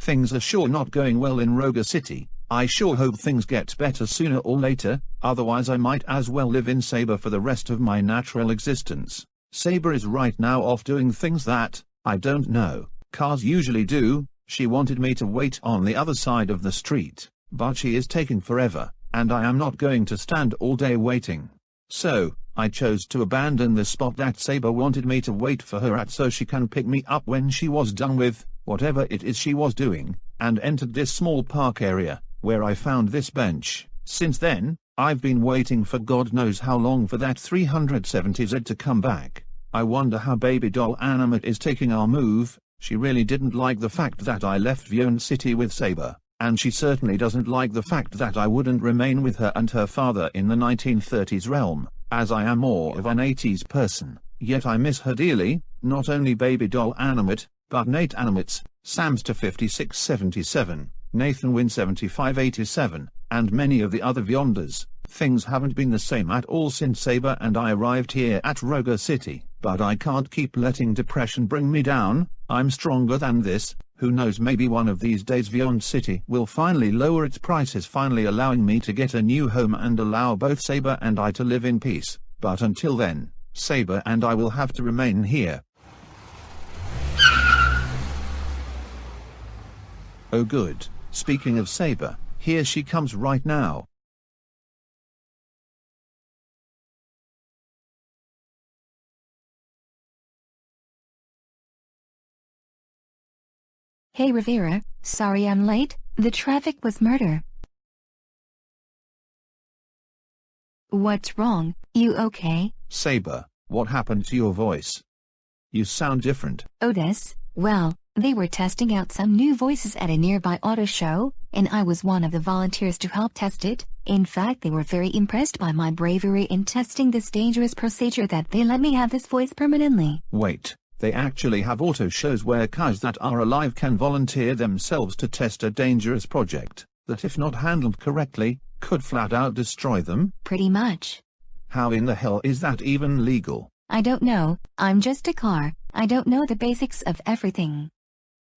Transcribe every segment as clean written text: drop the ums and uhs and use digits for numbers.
Things are sure not going well in Roga City. I sure hope things get better sooner or later, otherwise I might as well live in SABER for the rest of my natural existence. SABER is right now off doing things that, I don't know, cars usually do. She wanted me to wait on the other side of the street, but she is taking forever, and I am not going to stand all day waiting. So, I chose to abandon the spot that SABER wanted me to wait for her at so she can pick me up when she was done with whatever it is she was doing, and entered this small park area, where I found this bench. Since then, I've been waiting for God knows how long for that 370Z to come back. I wonder how baby doll Animate is taking our move. She really didn't like the fact that I left Dejohn City with SABER, and she certainly doesn't like the fact that I wouldn't remain with her and her father in the 1930s realm, as I am more of an 80s person. Yet I miss her dearly, not only baby doll Animate, but Nate Animates, Samster 5677, Nathan Win 7587, and many of the other Vyonders. Things haven't been the same at all since SABER and I arrived here at Roga City, but I can't keep letting depression bring me down. I'm stronger than this. Who knows, maybe one of these days Dejohn City will finally lower its prices, finally allowing me to get a new home and allow both SABER and I to live in peace. But until then, SABER and I will have to remain here. Oh good, speaking of SABER, here she comes right now. Hey Rivera, sorry I'm late, the traffic was murder. What's wrong, you okay? SABER, what happened to your voice? You sound different. Otis, well, they were testing out some new voices at a nearby auto show, and I was one of the volunteers to help test it. In fact, they were very impressed by my bravery in testing this dangerous procedure that they let me have this voice permanently. Wait. They actually have auto shows where cars that are alive can volunteer themselves to test a dangerous project, that if not handled correctly, could flat out destroy them? Pretty much. How in the hell is that even legal? I don't know, I'm just a car, I don't know the basics of everything.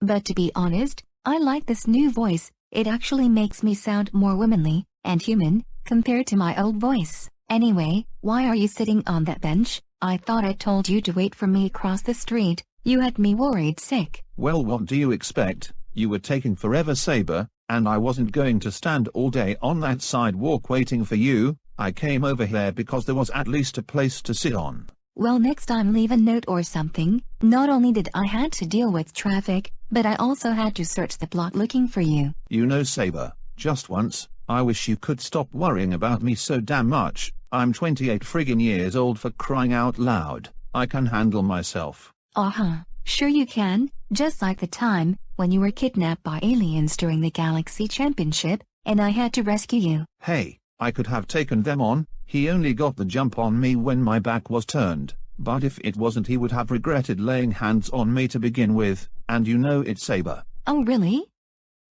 But to be honest, I like this new voice, it actually makes me sound more womanly and human, compared to my old voice. Anyway, why are you sitting on that bench? I thought I told you to wait for me across the street. You had me worried sick. Well, what do you expect? You were taking forever, SABER, and I wasn't going to stand all day on that sidewalk waiting for you. I came over here because there was at least a place to sit on. Well, next time leave a note or something. Not only did I had to deal with traffic, but I also had to search the block looking for you. You know, SABER, just once, I wish you could stop worrying about me so damn much. I'm 28 friggin' years old, for crying out loud. I can handle myself. Sure you can, just like the time when you were kidnapped by aliens during the Galaxy Championship, and I had to rescue you. Hey, I could have taken them on. He only got the jump on me when my back was turned, but if it wasn't he would have regretted laying hands on me to begin with, and you know it, SABER. Oh really?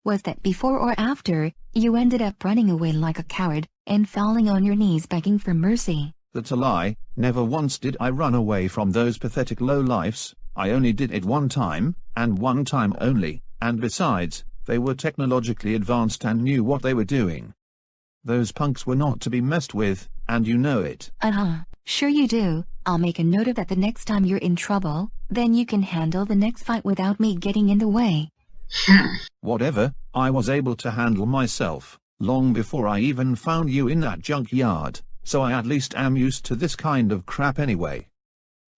Was that before or after you ended up running away like a coward and falling on your knees begging for mercy? That's a lie. Never once did I run away from those pathetic lowlifes. I only did it one time, and one time only, and besides, they were technologically advanced and knew what they were doing. Those punks were not to be messed with, and you know it. Sure you do. I'll make a note of that the next time you're in trouble, then you can handle the next fight without me getting in the way. Whatever, I was able to handle myself, long before I even found you in that junkyard, so I at least am used to this kind of crap anyway.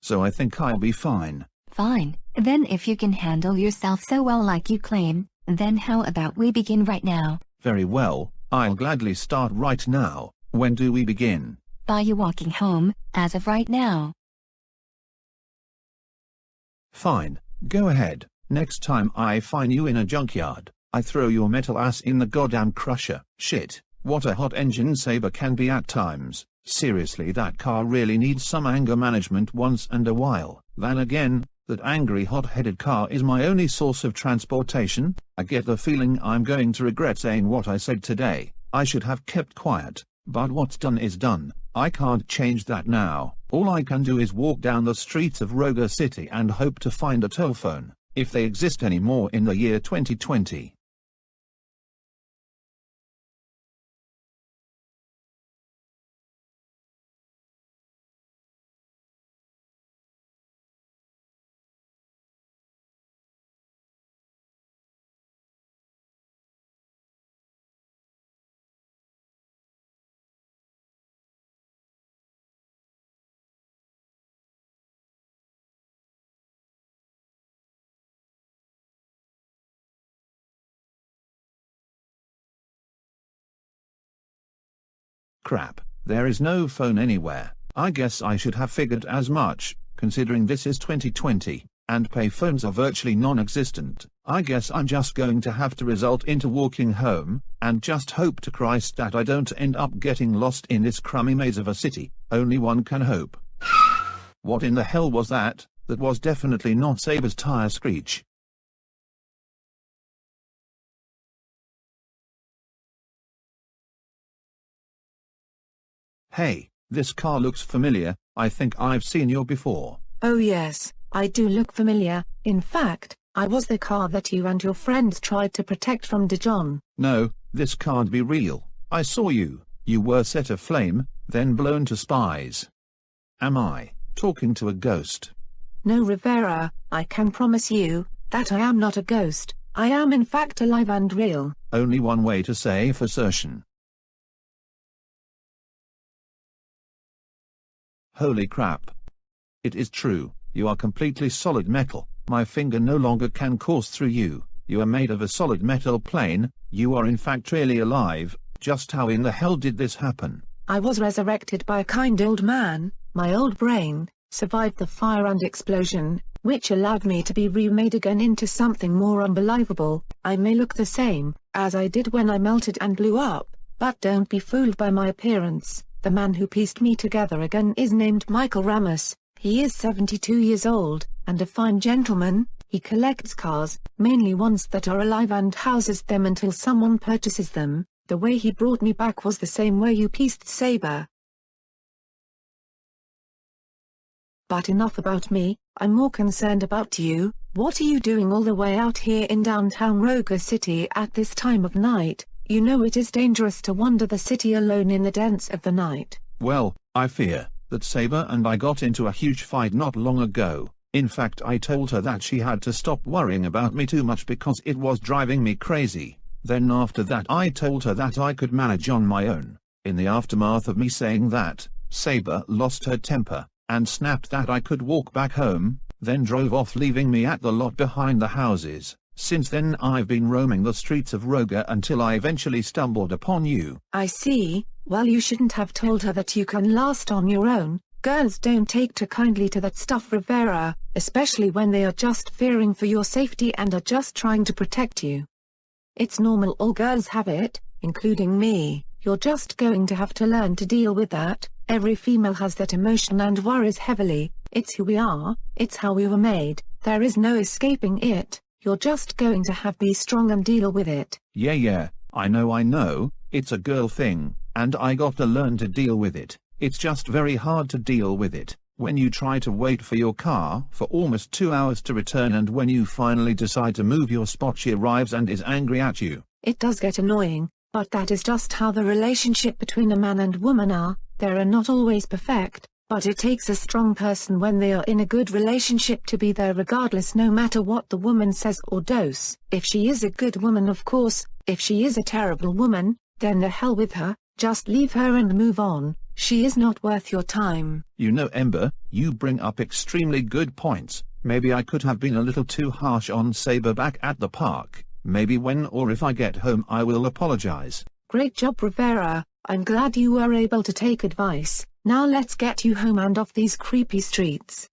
So I think I'll be fine. Fine, then if you can handle yourself so well like you claim, then how about we begin right now? Very well, I'll gladly start right now. When do we begin? By you walking home, as of right now. Fine, go ahead. Next time I find you in a junkyard, I throw your metal ass in the goddamn crusher. Shit, what a hot engine SABER can be at times. Seriously, that car really needs some anger management once in a while. Then again, that angry hot-headed car is my only source of transportation. I get the feeling I'm going to regret saying what I said today. I should have kept quiet, but what's done is done. I can't change that now. All I can do is walk down the streets of Roga City and hope to find a telephone. if they exist anymore in the year 2020. Crap, there is no phone anywhere. I guess I should have figured as much, considering this is 2020, and payphones are virtually non-existent. I guess I'm just going to have to resort into walking home, and just hope to Christ that I don't end up getting lost in this crummy maze of a city. Only one can hope. What in the hell was that? That was definitely not Saber's tire screech. Hey, this car looks familiar. I think I've seen you before. Oh yes, I do look familiar. In fact, I was the car that you and your friends tried to protect from Dejohn. No, this can't be real. I saw you. You were set aflame, then blown to spies. Am I talking to a ghost? No, Rivera, I can promise you that I am not a ghost. I am in fact alive and real. Only one way to say for certain. Holy crap. It is true, you are completely solid metal. My finger no longer can course through you. You are made of a solid metal plane. You are in fact really alive. Just how in the hell did this happen? I was resurrected by a kind old man. My old brain survived the fire and explosion, which allowed me to be remade again into something more unbelievable. I may look the same as I did when I melted and blew up, but don't be fooled by my appearance. The man who pieced me together again is named Michael Ramos. He is 72 years old, and a fine gentleman. He collects cars, mainly ones that are alive, and houses them until someone purchases them. The way he brought me back was the same way you pieced Saber. But enough about me, I'm more concerned about you. What are you doing all the way out here in downtown Roga City at this time of night? You know it is dangerous to wander the city alone in the dens of the night. Well, I fear that Saber and I got into a huge fight not long ago. In fact, I told her that she had to stop worrying about me too much because it was driving me crazy. Then after that I told her that I could manage on my own. In the aftermath of me saying that, Saber lost her temper and snapped that I could walk back home, then drove off leaving me at the lot behind the houses. Since then I've been roaming the streets of Roga until I eventually stumbled upon you. I see. Well, you shouldn't have told her that you can last on your own. Girls don't take too kindly to that stuff, Rivera, especially when they are just fearing for your safety and are just trying to protect you. It's normal, all girls have it, including me. You're just going to have to learn to deal with that. Every female has that emotion and worries heavily. It's who we are, it's how we were made. There is no escaping it. You're just going to have to be strong and deal with it. Yeah, I know, it's a girl thing, and I got to learn to deal with it. It's just very hard to deal with it when you try to wait for your car for almost 2 hours to return, and when you finally decide to move your spot she arrives and is angry at you. It does get annoying, but that is just how the relationship between a man and woman are. They are not always perfect, but it takes a strong person when they are in a good relationship to be there regardless, no matter what the woman says or does. If she is a good woman, of course. If she is a terrible woman, then the hell with her. Just leave her and move on. She is not worth your time. You know, Ember, you bring up extremely good points. Maybe I could have been a little too harsh on Saber back at the park. Maybe when or if I get home I will apologize. Great job, Rivera. I'm glad you were able to take advice. Now let's get you home and off these creepy streets.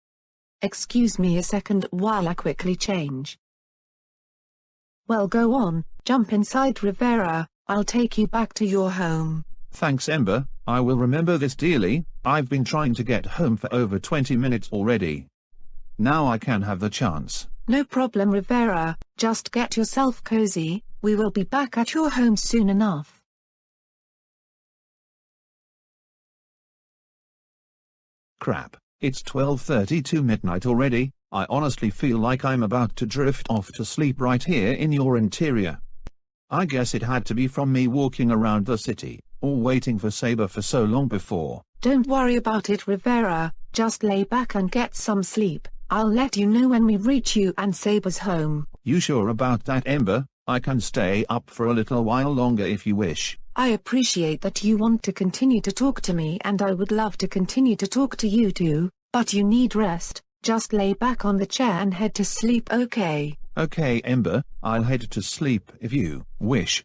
Excuse me a second while I quickly change. Well, go on, jump inside, Rivera. I'll take you back to your home. Thanks, Ember. I will remember this dearly. I've been trying to get home for over 20 minutes already. Now I can have the chance. No problem, Rivera. Just get yourself cozy. We will be back at your home soon enough. Crap, it's 12:32 midnight already. I honestly feel like I'm about to drift off to sleep right here in your interior. I guess it had to be from me walking around the city, or waiting for Saber for so long before. Don't worry about it, Rivera, just lay back and get some sleep. I'll let you know when we reach you and Saber's home. You sure about that, Ember? I can stay up for a little while longer if you wish. I appreciate that you want to continue to talk to me, and I would love to continue to talk to you too, but you need rest. Just lay back on the chair and head to sleep, okay? Okay, Ember, I'll head to sleep if you wish.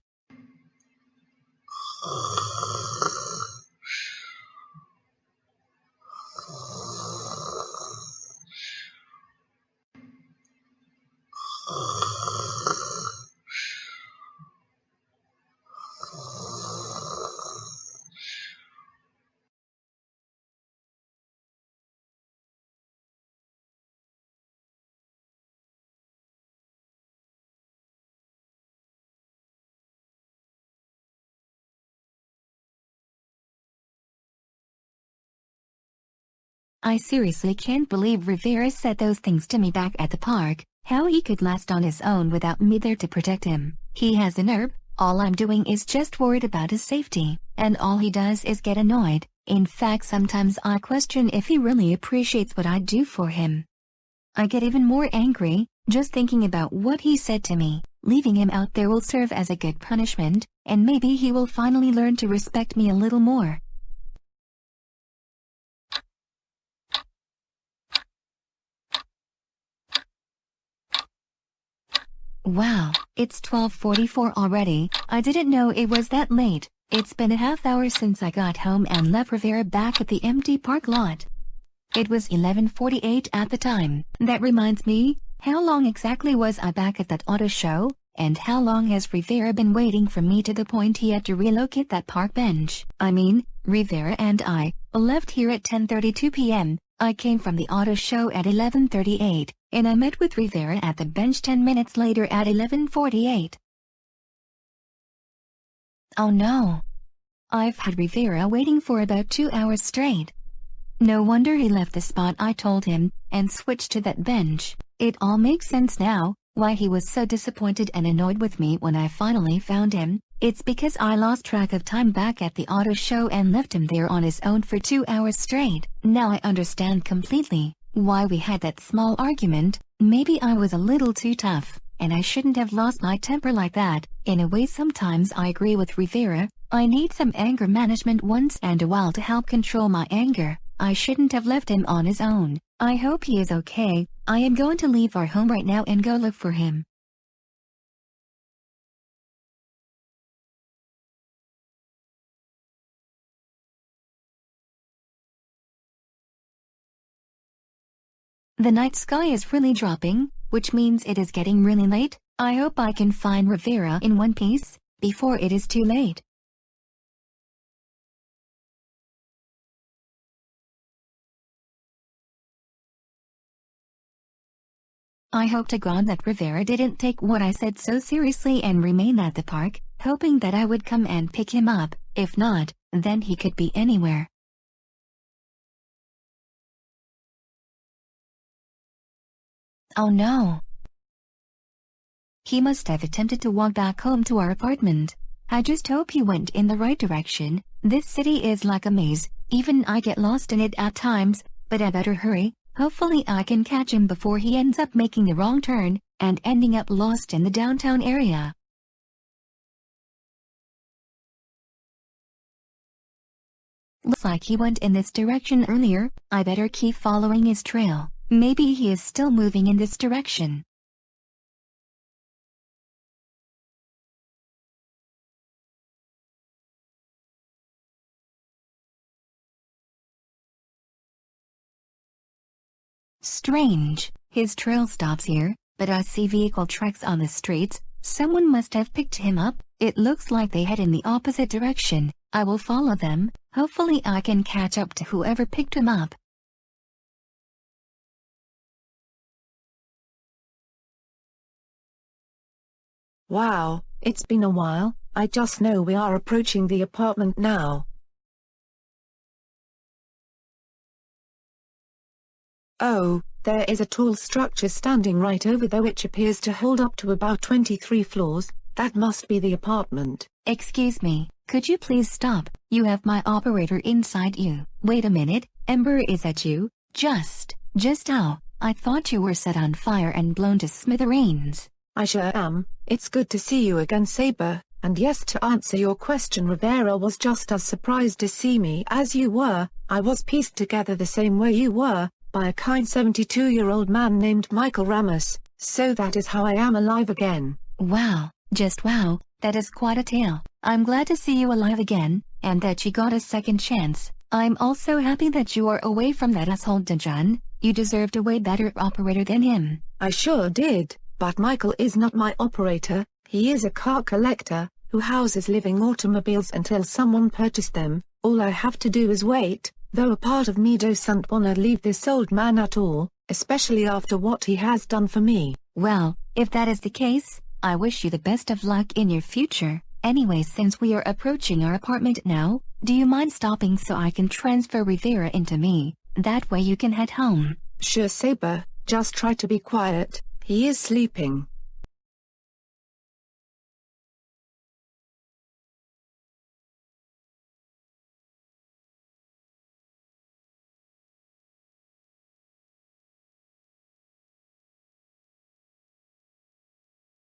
I seriously can't believe Rivera said those things to me back at the park. How he could last on his own without me there to protect him. He has the nerve. All I'm doing is just worried about his safety, and all he does is get annoyed. In fact, sometimes I question if he really appreciates what I do for him. I get even more angry, just thinking about what he said to me. Leaving him out there will serve as a good punishment, and maybe he will finally learn to respect me a little more. Wow, it's 12:44 already. I didn't know it was that late. It's been a half hour since I got home and left Rivera back at the empty park lot. It was 11:48 at the time. That reminds me, how long exactly was I back at that auto show? And how long has Rivera been waiting for me to the point he had to relocate that park bench? I mean, Rivera and I left here at 10:32 p.m. I came from the auto show at 11:38, and I met with Rivera at the bench 10 minutes later at 11:48. Oh no. I've had Rivera waiting for about 2 hours straight. No wonder he left the spot I told him, and switched to that bench. It all makes sense now, why he was so disappointed and annoyed with me when I finally found him. It's because I lost track of time back at the auto show and left him there on his own for 2 hours straight. Now I understand completely why we had that small argument. Maybe I was a little too tough, and I shouldn't have lost my temper like that. In a way, sometimes I agree with Rivera. I need some anger management once in a while to help control my anger. I shouldn't have left him on his own. I hope he is okay. I am going to leave our home right now and go look for him. The night sky is really dropping, which means it is getting really late. I hope I can find Rivera in one piece before it is too late. I hope to God that Rivera didn't take what I said so seriously and remain at the park, hoping that I would come and pick him up. If not, then he could be anywhere. Oh no. He must have attempted to walk back home to our apartment. I just hope he went in the right direction. This city is like a maze. Even I get lost in it at times, but I better hurry. Hopefully I can catch him before he ends up making the wrong turn and ending up lost in the downtown area. Looks like he went in this direction earlier. I better keep following his trail. Maybe he is still moving in this direction. Strange. His trail stops here, but I see vehicle tracks on the streets. Someone must have picked him up. It looks like they head in the opposite direction. I will follow them. Hopefully I can catch up to whoever picked him up. Wow, it's been a while. I just know we are approaching the apartment now. Oh, There is a tall structure standing right over there which appears to hold up to about 23 floors. That must be the apartment. Excuse me, could you please stop? You have my operator inside you. Wait a minute, Ember, is that you? Just how? I thought you were set on fire and blown to smithereens. I sure am. It's good to see you again, Saber. And yes, to answer your question, Rivera was just as surprised to see me as you were. I was pieced together the same way you were, by a kind 72-year-old man named Michael Ramos, so that is how I am alive again. Wow, just wow, that is quite a tale. I'm glad to see you alive again, and that you got a second chance. I'm also happy that you are away from that asshole Dejohn. You deserved a way better operator than him. I sure did, but Michael is not my operator. He is a car collector, who houses living automobiles until someone purchased them. All I have to do is wait, though a part of me doesn't wanna leave this old man at all, especially after what he has done for me. Well, if that is the case, I wish you the best of luck in your future. Anyway, since we are approaching our apartment now, do you mind stopping so I can transfer Rivera into me? That way you can head home. Sure, Saber, just try to be quiet, he is sleeping.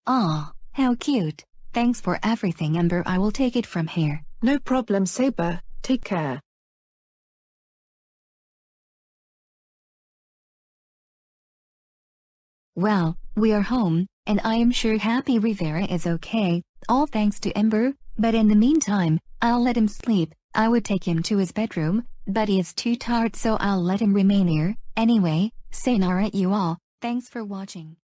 Aw, how cute. Thanks for everything, Ember. I will take it from here. No problem, Saber. Take care. Well, we are home, and I am sure Happy Rivera is okay, all thanks to Ember, but in the meantime, I'll let him sleep. I would take him to his bedroom, but he is too tired, so I'll let him remain here. Anyway, sayonara you all. Thanks for watching.